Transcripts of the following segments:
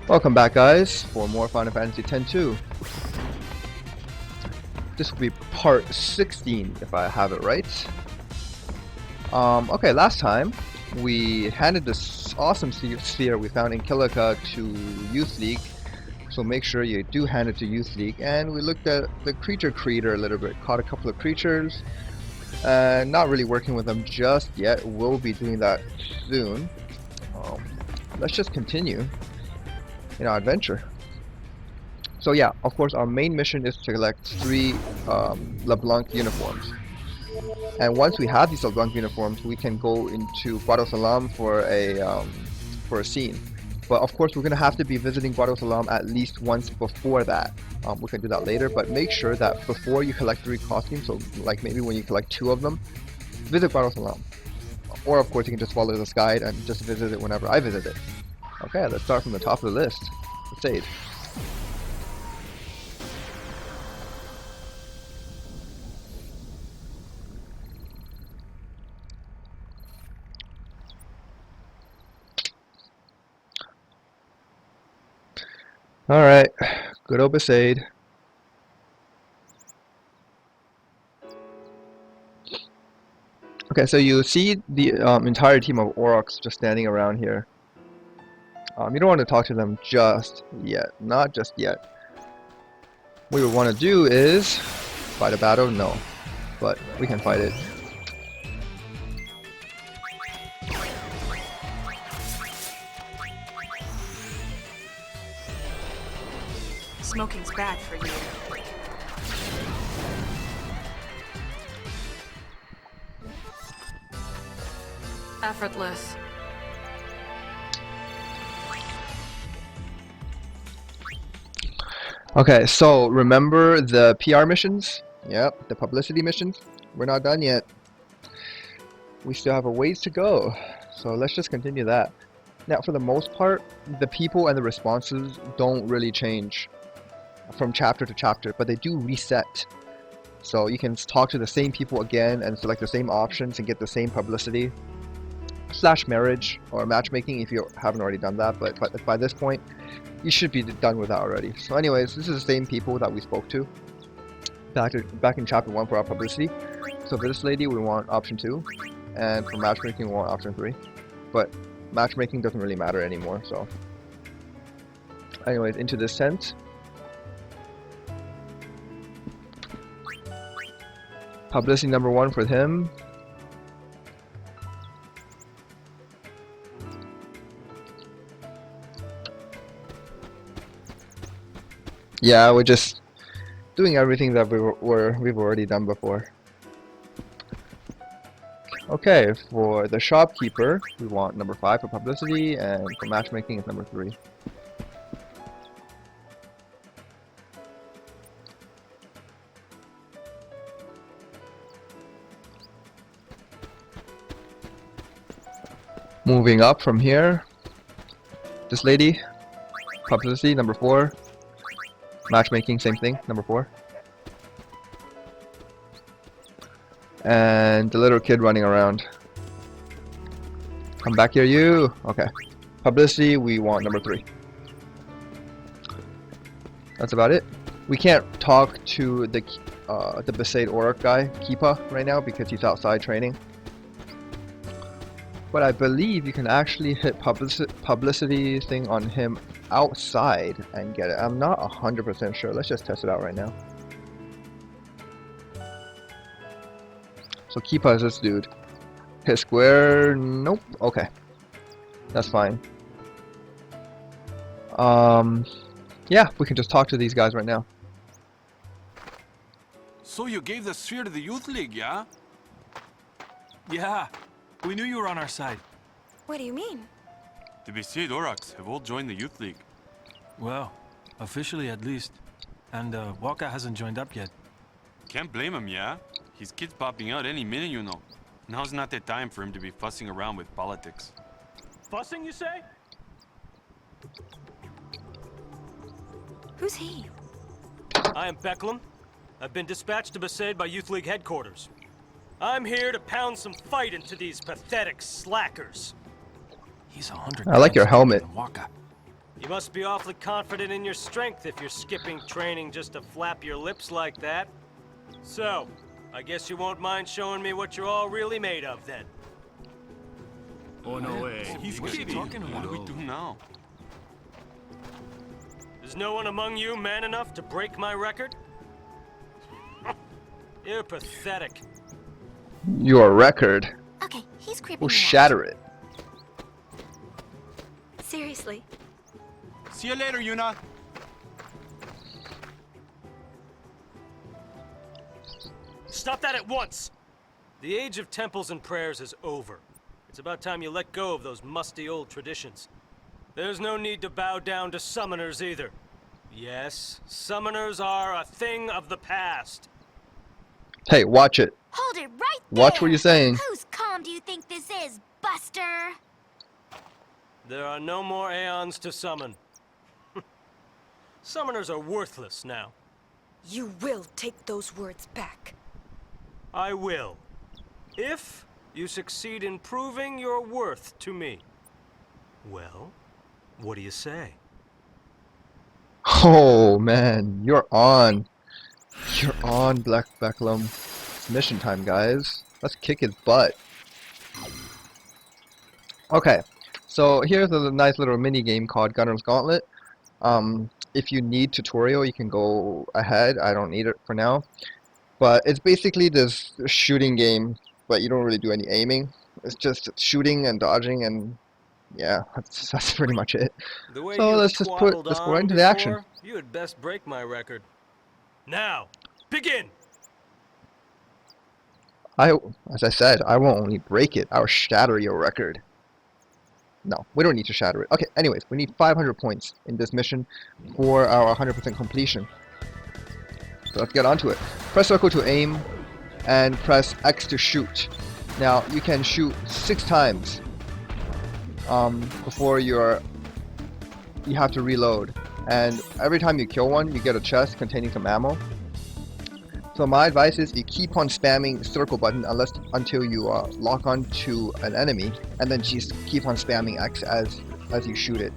Welcome back, guys, for more Final Fantasy X-2. This will be part 16, if I have it right. Okay, last time we handed this awesome sphere we found in Kilika to Youth League, so make sure you do hand it to Youth League. And we looked at the creature creator a little bit, caught a couple of creatures, not really working with them just yet. We'll be doing that soon. Let's just continue in our adventure. So yeah, of course our main mission is to collect 3 LeBlanc uniforms. And once we have these LeBlanc uniforms, we can go into Salam for a scene. But of course we're going to have to be visiting Salam at least once before that. We can do that later, but make sure that before you collect 3 costumes, so like maybe when you collect 2 of them, visit Salam. Or of course you can just follow this guide and just visit it whenever I visit it. Okay, let's start from the top of the list. Besaid. Alright, good old Besaid. Okay, so you see the entire team of Aurochs just standing around here. You don't want to talk to them just yet, not just yet. What we would want to do is fight a battle, no, but we can fight it. Smoking's bad for you. Effortless. Okay, so remember the PR missions? Yep, the publicity missions? We're not done yet. We still have a ways to go. So let's just continue that. Now, for the most part, the people and the responses don't really change from chapter to chapter, but they do reset. So you can talk to the same people again and select the same options and get the same publicity. / marriage or matchmaking if you haven't already done that, but by this point, you should be done with that already. So anyways, this is the same people that we spoke to back in chapter 1 for our publicity. So for this lady, we want option 2, and for matchmaking, we want option 3. But matchmaking doesn't really matter anymore, so. Anyways, into this tent. Publicity number 1 for him. Yeah, we're just doing everything that we've already done before. Okay, for the shopkeeper, we want number 5 for publicity, and for matchmaking, it's number 3. Moving up from here, this lady, publicity, number 4. Matchmaking, same thing, number 4. And the little kid running around. Come back here, you! Okay. Publicity, we want number 3. That's about it. We can't talk to the Besaid Auroch guy, Kipa, right now because he's outside training. But I believe you can actually hit publicity thing on him outside and get it. I'm not 100% sure. Let's just test it out right now. So Kipa is this dude. Hit square. Nope. Okay. That's fine. Yeah, we can just talk to these guys right now. So you gave the sphere to the Youth League, yeah? Yeah, we knew you were on our side. What do you mean? The Besaid Aurochs have all joined the Youth League. Well, officially at least. And Waka hasn't joined up yet. Can't blame him, yeah? His kid's popping out any minute, you know. Now's not the time for him to be fussing around with politics. Fussing, you say? Who's he? I am Beclem. I've been dispatched to Besaid by Youth League headquarters. I'm here to pound some fight into these pathetic slackers. He's 100. I like your helmet. Waka. You You must be awfully confident in your strength if you're skipping training just to flap your lips like that. So, I guess you won't mind showing me what you're all really made of then. Oh, no way. He's What's he kidding. talking What do we about? do now? Is no one among you man enough to break my record? You're pathetic. Your record. Okay, he's creeping We'll me out. shatter it. Seriously. See you later, Yuna. Stop that at once! The age of temples and prayers is over. It's about time you let go of those musty old traditions. There's no need to bow down to summoners either. Yes, summoners are a thing of the past. Hey, watch it. Hold it right there! Watch what you're saying. Whose calm do you think this is, Buster? There are no more aeons to summon. Summoners are worthless now. You will take those words back. I will. If you succeed in proving your worth to me. Well, what do you say? Oh man, you're on. You're on, Beclem. It's mission time, guys. Let's kick his butt. Okay, so here's a nice little mini game called Gunner's Gauntlet. If you need tutorial, you can go ahead. I don't need it for now. But it's basically this shooting game, but you don't really do any aiming. It's just shooting and dodging, and yeah, that's pretty much it. The way So you let's go twaddled right into on the action. before, you had best break my record. Now, begin! As I said, I won't only break it, I'll shatter your record. No, we don't need to shatter it. Okay, anyways, we need 500 points in this mission for our 100% completion. So let's get onto it. Press circle to aim, and press X to shoot. Now, you can shoot 6 times before you have to reload. And every time you kill one, you get a chest containing some ammo. So my advice is you keep on spamming circle button until you lock on to an enemy, and then just keep on spamming X as you shoot it.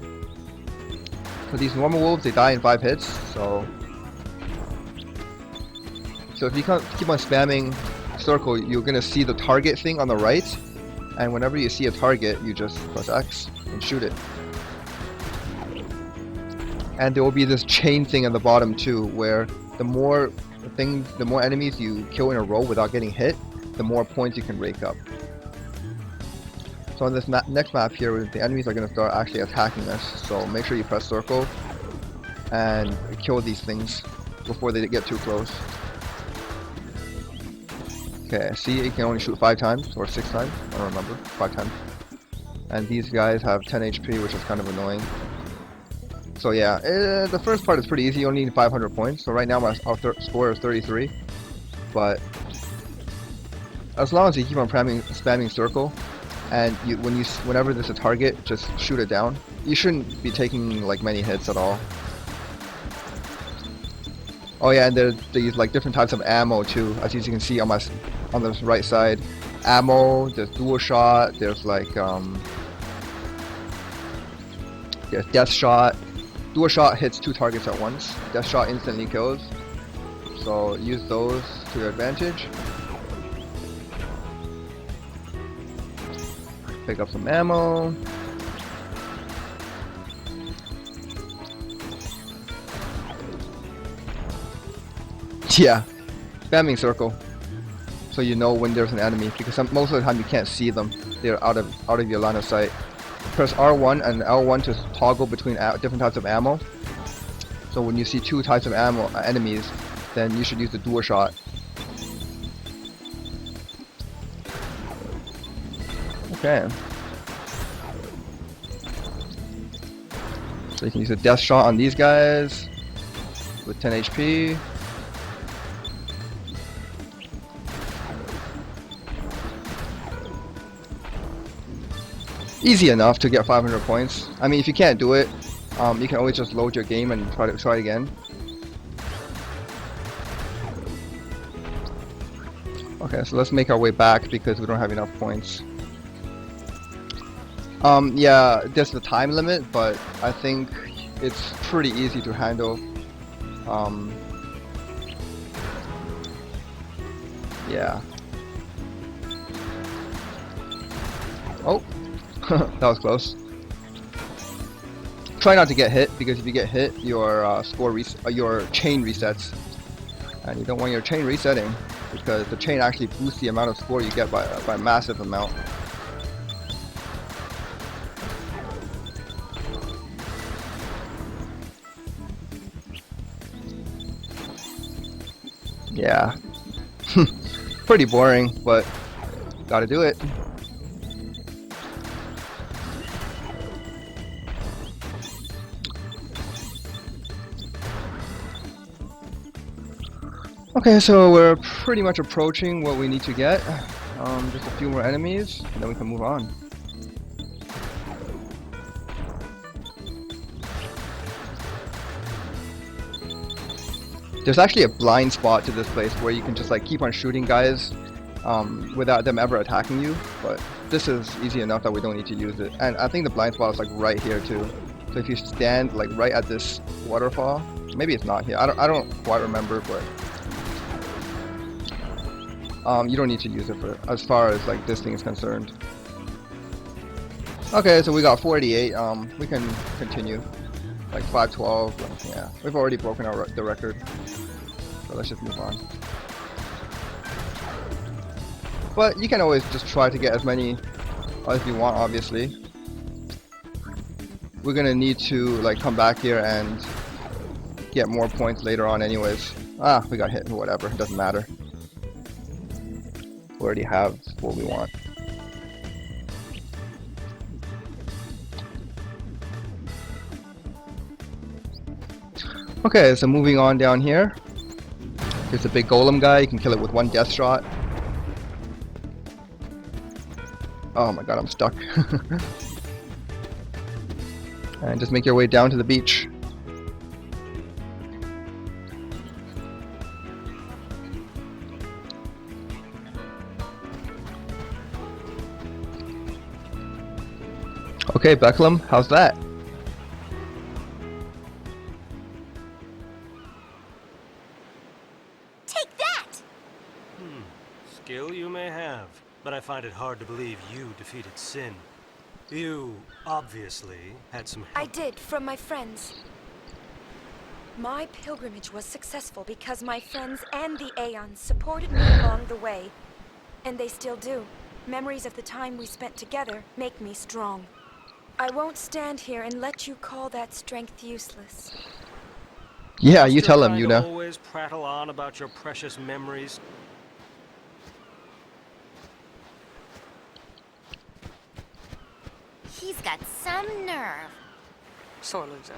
So these normal wolves, they die in 5 hits. So if you keep on spamming circle, you're gonna see the target thing on the right, and whenever you see a target, you just press X and shoot it. And there will be this chain thing at the bottom too, where the more enemies you kill in a row without getting hit, the more points you can rake up. So on this next map here, the enemies are going to start actually attacking us, so make sure you press circle and kill these things before they get too close. Okay, see, you can only shoot 5 times, or 6 times, I don't remember, 5 times. And these guys have 10 HP, which is kind of annoying. So yeah, the first part is pretty easy. You only need 500 points. So right now our score is 33. But as long as you keep on spamming circle, and whenever there's a target, just shoot it down. You shouldn't be taking like many hits at all. Oh yeah, and there's these like different types of ammo too, as you can see on the right side. Ammo, there's dual shot, there's like there's death shot. Dual shot hits 2 targets at once. Death shot instantly kills. So use those to your advantage. Pick up some ammo. Yeah, spamming circle, so you know when there's an enemy, because most of the time you can't see them. They're out of your line of sight. Press R1 and L1 to toggle between different types of ammo. So when you see 2 types of enemies, then you should use the dual shot. Okay. So you can use a death shot on these guys with 10 HP. Easy enough to get 500 points. I mean, if you can't do it, you can always just load your game and try again. Okay, so let's make our way back because we don't have enough points. Yeah, there's the time limit, but I think it's pretty easy to handle. Yeah. Oh, that was close. Try not to get hit, because if you get hit, your your chain resets, and you don't want your chain resetting, because the chain actually boosts the amount of score you get by a massive amount. Yeah, pretty boring, but gotta do it. Okay, so we're pretty much approaching what we need to get. Just a few more enemies, and then we can move on. There's actually a blind spot to this place where you can just like keep on shooting guys without them ever attacking you, but this is easy enough that we don't need to use it. And I think the blind spot is like right here too. So if you stand like right at this waterfall, maybe it's not here. I don't quite remember, but you don't need to use it for as far as like this thing is concerned. Okay, so we got 48. We can continue. Like 512. Yeah, we've already broken the record. So let's just move on. But you can always just try to get as many as you want, obviously. We're gonna need to like come back here and get more points later on anyways. Ah, we got hit, whatever, it doesn't matter. We already have what we want. Okay, so moving on down here. There's a big golem guy, you can kill it with one death shot. Oh my god, I'm stuck. And just make your way down to the beach. Okay, Beclem, how's that? Take that! Skill you may have, but I find it hard to believe you defeated Sin. You, obviously, had some help. I did, from my friends. My pilgrimage was successful because my friends and the Aeons supported me along the way. And they still do. Memories of the time we spent together make me strong. I won't stand here and let you call that strength useless. Yeah, you Still tell him, trying to Yuna. always prattle on about your precious memories. He's got some nerve. Sorry, Luca.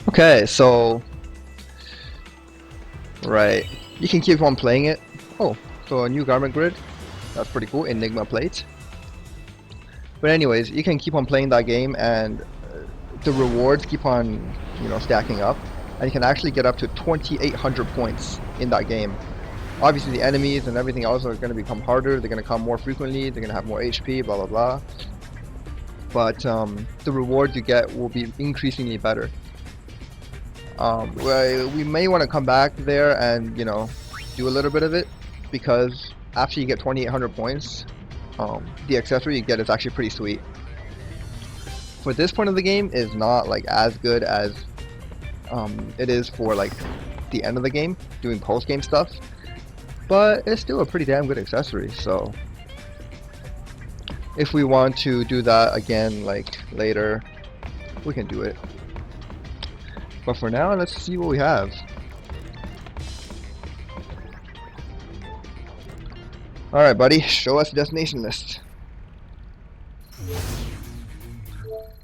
Okay, so right, you can keep on playing it. Oh, so a new garment grid. That's pretty cool. Enigma plate. But anyways, you can keep on playing that game, and the rewards keep on, you know, stacking up, and you can actually get up to 2,800 points in that game. Obviously, the enemies and everything else are going to become harder. They're going to come more frequently. They're going to have more HP. Blah blah blah. But the rewards you get will be increasingly better. We may want to come back there and, you know, do a little bit of it, because after you get 2,800 points, the accessory you get is actually pretty sweet. For this point of the game, is not like as good as it is for like the end of the game, doing post-game stuff, but it's still a pretty damn good accessory. So if we want to do that again like later, we can do it. But for now, let's see what we have. Alright buddy, show us the destination list.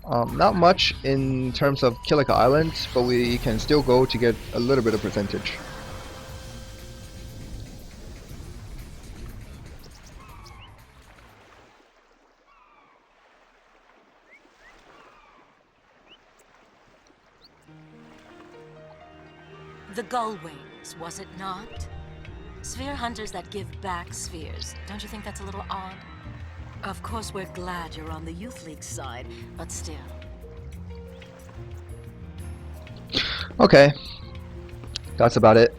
Not much in terms of Kilika Island, but we can still go to get a little bit of percentage. The gull wings, was it not? Sphere hunters that give back spheres. Don't you think that's a little odd? Of course, we're glad you're on the Youth League side, but still. Okay. That's about it.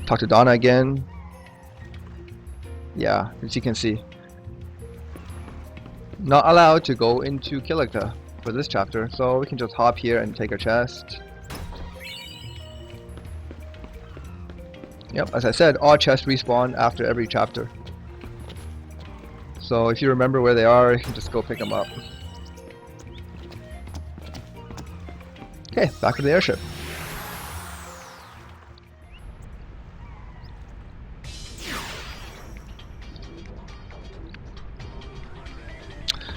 Talk to Donna again. Yeah, as you can see. Not allowed to go into Kilika for this chapter, so we can just hop here and take a chest. Yep, as I said, all chests respawn after every chapter. So if you remember where they are, you can just go pick them up. Okay, back to the airship.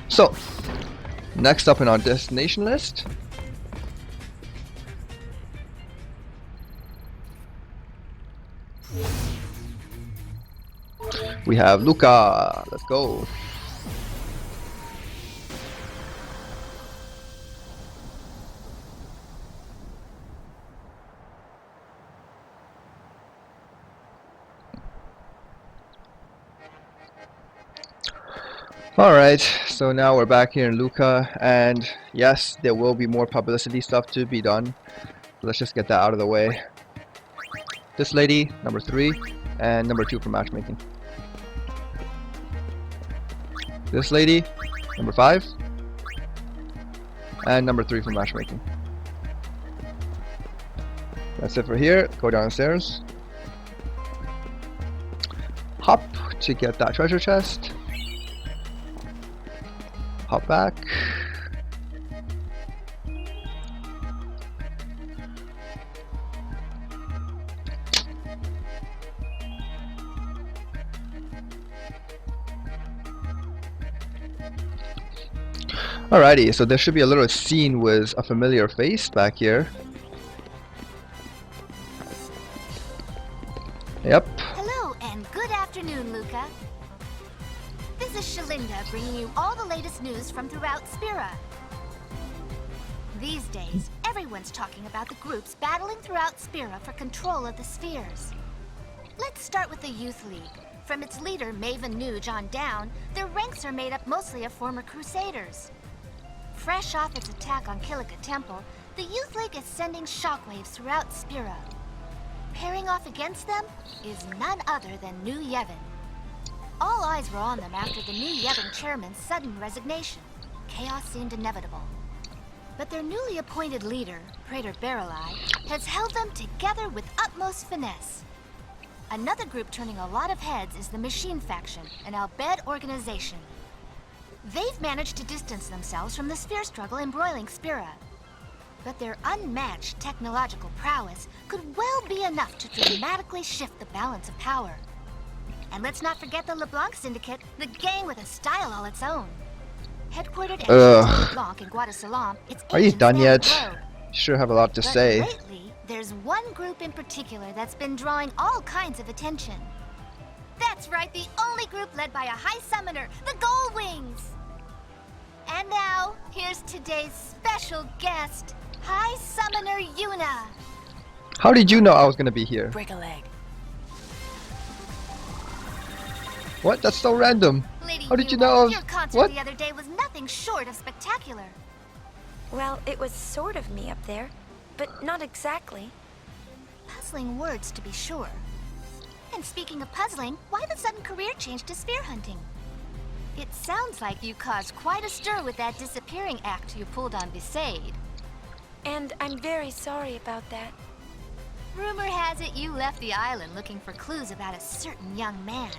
So, next up in our destination list, we have Luca. Let's go. Alright, so now we're back here in Luca, and yes, there will be more publicity stuff to be done. Let's just get that out of the way. This lady, number 3, and number 2 for matchmaking. This lady, number 5, and number 3 for matchmaking. That's it for here. Go downstairs. Hop to get that treasure chest. Hop back. Alrighty, so there should be a little scene with a familiar face back here. Yep. Hello and good afternoon, Luca. This is Shalinda bringing you all the latest news from throughout Spira. These days, everyone's talking about the groups battling throughout Spira for control of the spheres. Let's start with the Youth League. From its leader, Maven Nuge, on down, their ranks are made up mostly of former Crusaders. Fresh off its attack on Kilika Temple, the Youth League is sending shockwaves throughout Spira. Pairing off against them is none other than New Yevon. All eyes were on them after the New Yevon chairman's sudden resignation. Chaos seemed inevitable. But their newly appointed leader, Praetor Barrelai, has held them together with utmost finesse. Another group turning a lot of heads is the Machine Faction, an Albed organization. They've managed to distance themselves from the sphere struggle embroiling Spira. But their unmatched technological prowess could well be enough to dramatically shift the balance of power. And let's not forget the LeBlanc Syndicate, the gang with a style all its own. Headquartered at LeBlanc in Guadalajara, its Are you agents done span yet? the globe. You sure have a lot to But say. lately, there's one group in particular that's been drawing all kinds of attention. That's right, the only group led by a high summoner, the Gold Wings. And now, here's today's special guest, High Summoner Yuna. How did you know I was gonna be here? Break a leg. What? That's so random. Lady How did you Yuna, know? Your concert What? the other day was nothing short of spectacular. Well, it was sort of me up there, but not exactly. Puzzling words, to be sure. And speaking of puzzling, why the sudden career change to spear hunting? It sounds like you caused quite a stir with that disappearing act you pulled on Besaid. And I'm very sorry about that. Rumor has it you left the island looking for clues about a certain young man.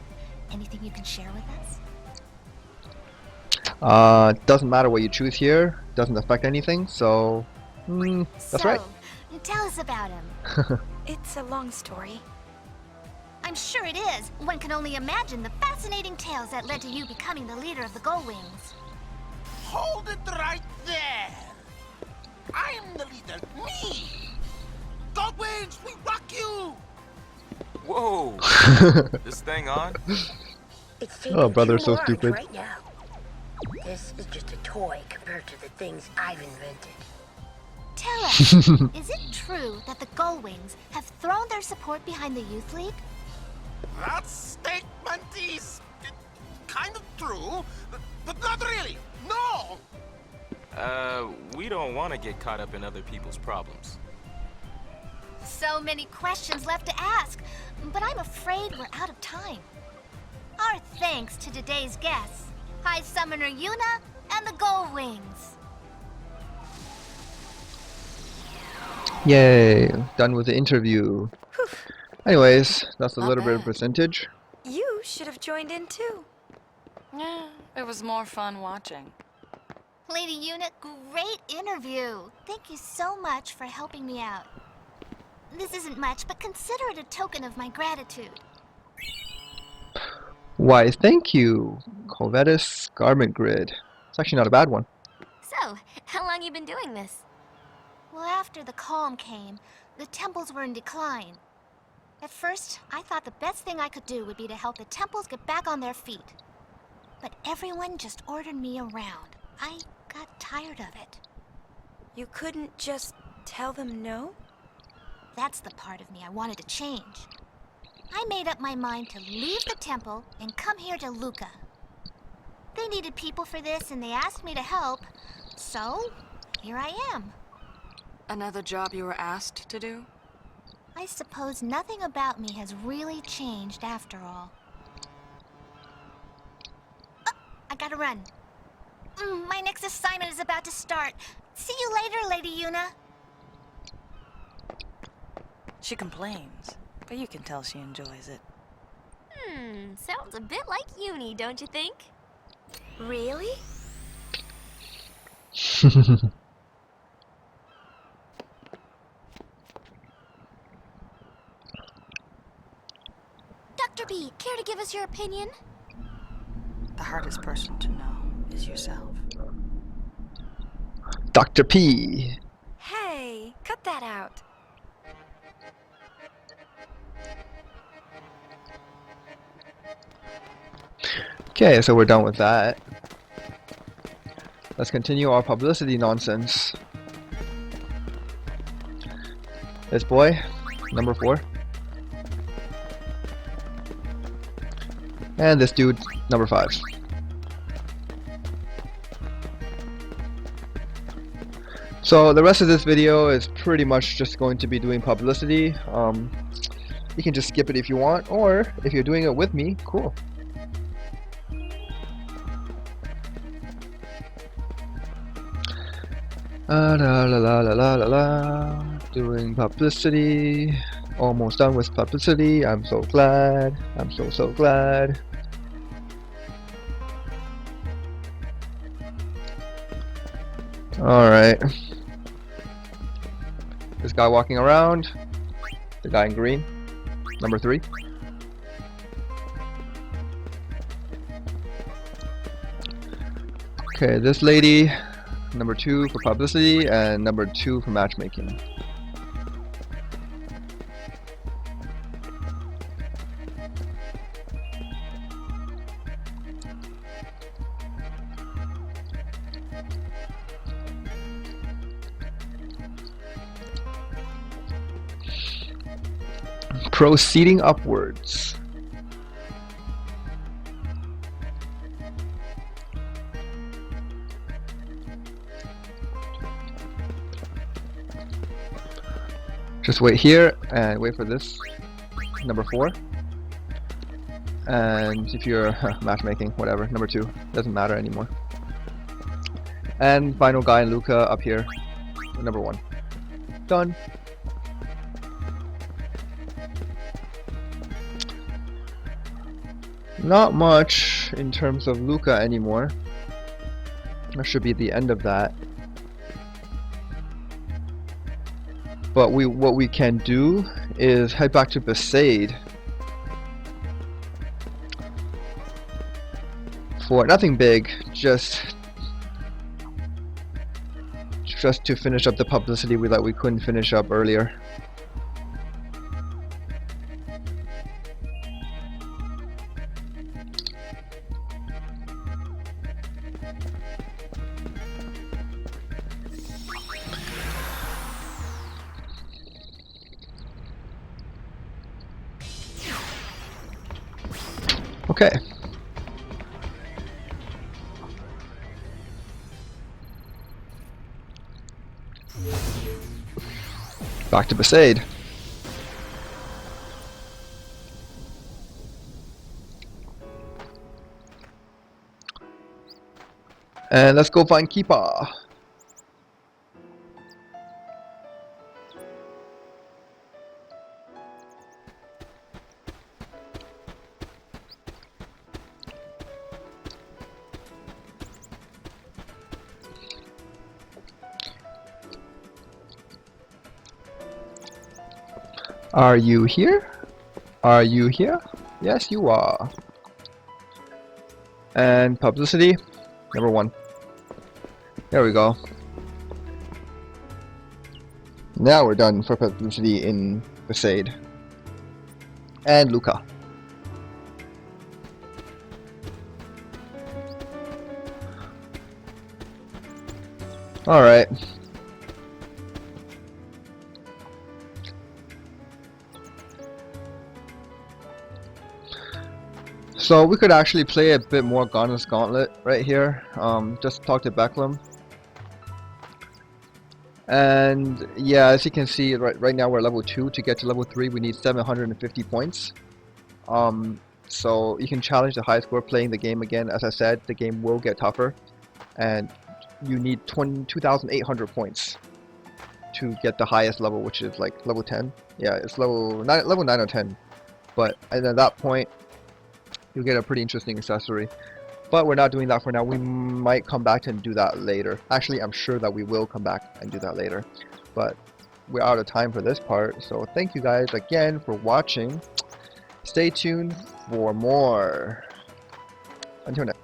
Anything you can share with us? Doesn't matter what you choose here. Doesn't affect anything, so... that's right. So, tell us about him. It's a long story. I'm sure it is. One can only imagine the fascinating tales that led to you becoming the leader of the Gold Wings. Hold it right there! I'm the leader, me! Gold Wings, we rock you! Whoa! This thing on? It's Oh, taking brother, too so large stupid. right now. This is just a toy compared to the things I've invented. Tell us, is it true that the Gullwings have thrown their support behind the Youth League? That statement is kind of true, but not really. No! We don't want to get caught up in other people's problems. So many questions left to ask, but I'm afraid we're out of time. Our thanks to today's guests, High Summoner Yuna and the Gullwings. Yay, done with the interview. Anyways, that's a Not little bit of bad. percentage. You should have joined in too. Yeah, it was more fun watching. Lady Yuna, great interview. Thank you so much for helping me out. This isn't much, but consider it a token of my gratitude. Why, thank you, Corvetus Garment Grid. It's actually not a bad one. So, how long you been doing this? Well, after the calm came, the temples were in decline. At first, I thought the best thing I could do would be to help the temples get back on their feet. But everyone just ordered me around. I got tired of it. You couldn't just tell them no? That's the part of me I wanted to change. I made up my mind to leave the temple and come here to Luca. They needed people for this and they asked me to help, so here I am. Another job you were asked to do? I suppose nothing about me has really changed after all. Oh, I gotta run. My next assignment is about to start. See you later, Lady Yuna. She complains, but you can tell she enjoys it. Sounds a bit like Uni, don't you think? Really? Dr. B, care to give us your opinion? The hardest person to know is yourself. Dr. P. Hey, cut that out. Okay, so we're done with that. Let's continue our publicity nonsense. This boy, number 4. And this dude, number 5. So the rest of this video is pretty much just going to be doing publicity. You can just skip it if you want, or if you're doing it with me, cool. La la la la la la la. Doing publicity. Almost done with publicity. I'm so glad. I'm so glad. Alright. This guy walking around. The guy in green. Number 3. Okay, this lady. Number 2 for publicity, and number 2 for matchmaking. Proceeding upwards. Just wait here and wait for this, number 4. And if you're matchmaking, whatever, number 2, doesn't matter anymore. And final guy, Luca, up here, number 1. Done. Not much in terms of Luca anymore. That should be the end of that. But what we can do is head back to Besaid for nothing big, just to finish up the publicity that we couldn't finish up earlier. Okay. Back to Besaid. And let's go find Keepa. Are you here? Are you here? Yes, you are. And publicity, number 1. There we go. Now we're done for publicity in Besaid. And Luca. Alright. So we could actually play a bit more Gauntlet right here. Just talk to Beclem. And yeah, as you can see, right now we're level 2. To get to level 3, we need 750 points. So you can challenge the high score playing the game again. As I said, the game will get tougher, and you need 2,800 points to get the highest level, which is like level 10. Yeah, it's level 9 or 10. But and at that point, you'll get a pretty interesting accessory. But we're not doing that for now. We might come back and do that later. Actually, I'm sure that we will come back and do that later. But we're out of time for this part. So thank you guys again for watching. Stay tuned for more. Until next.